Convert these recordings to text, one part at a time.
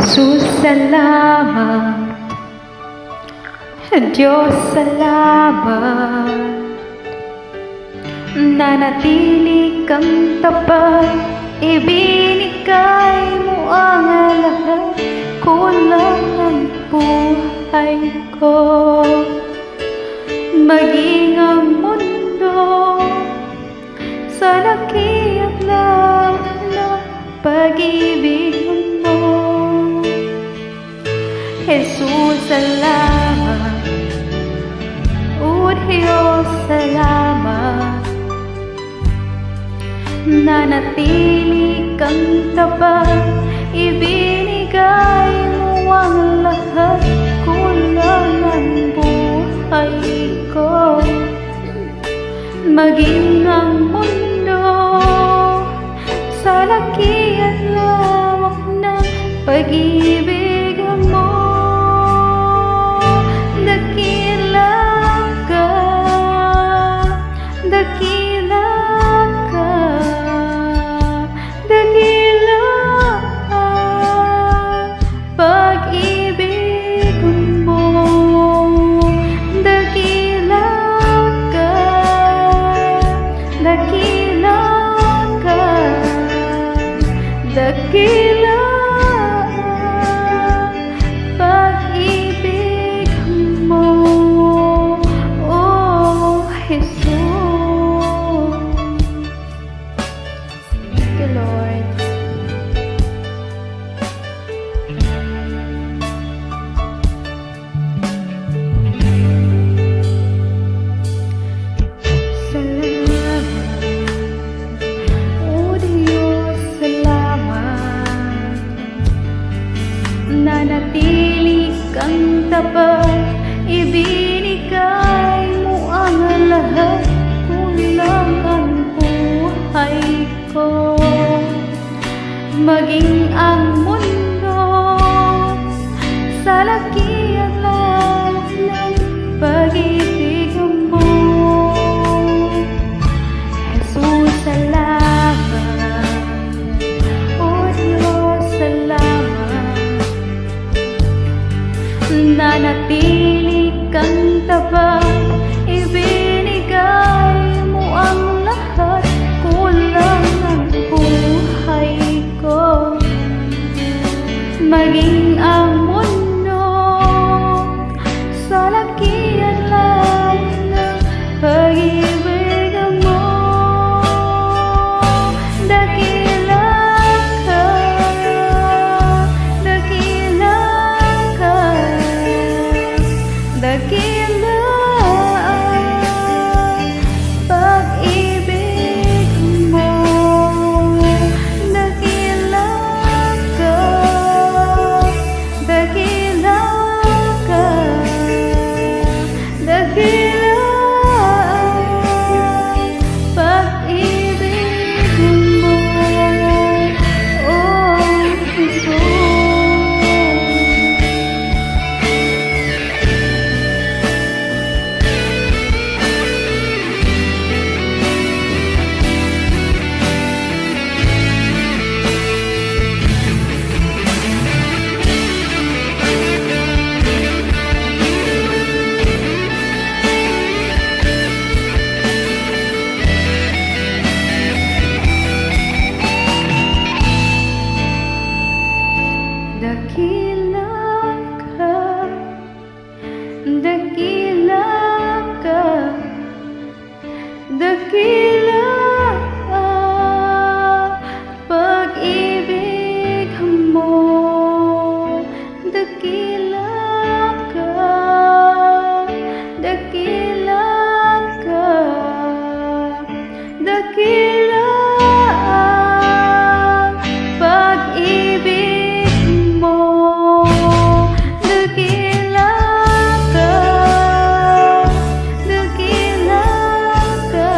Jesus, salamat. Diyos, salamat. Nanatili kang tapat, ibinigay mo ang lahat, kulang ang buhay ko. Maging ang mundo sa laki at lahat ng pag-ibig mo. Jesus, salamat. O Diyos, salamat. Nanatili kang tapat, ibinigay mo ang lahat, kulang ang buhay ko. Maging ang mundo sa laki at lawak ng pag-ibig mo. Dakila ka, dakila ka, dakila ka, pag-ibig mo. Dakila ka, dakila ka, dakila pag-ibig mo, oh Jesus. Thank you, Lord. Salamat, oh Diyos, salamat. Nanatili kang tapat, ibinigay mo ang lahat, kulang ang buhay ko. Maging ang mundo sa laki at lahat ng pag-ibig mo. Jesus, salamat. O Diyos, salamat. Nanatili kang tapat, ibinigay mo ang lahat, kulang ang buhay ko. Maging ang mundo sa laki at lahat ng pag-ibig mo. Dakila ka, dakila ka, dakila pag-ibig mo. Dakila ka, dakila ka, dakila pag-ibig mo, oh Jesus. Dakila ka, dakila ka, dakila pag-ibig mo. Dakila ka, dakila ka, dakila pag-ibig mo. Dakila ka, dakila ka,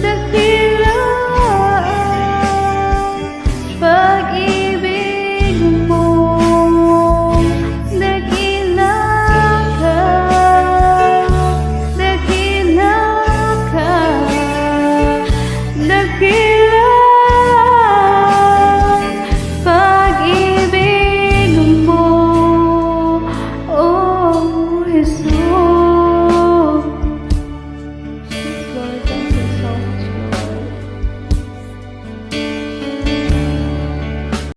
dakila pag-ibig mo. Dakila ka, dakila ka, dakila pag-ibig sulit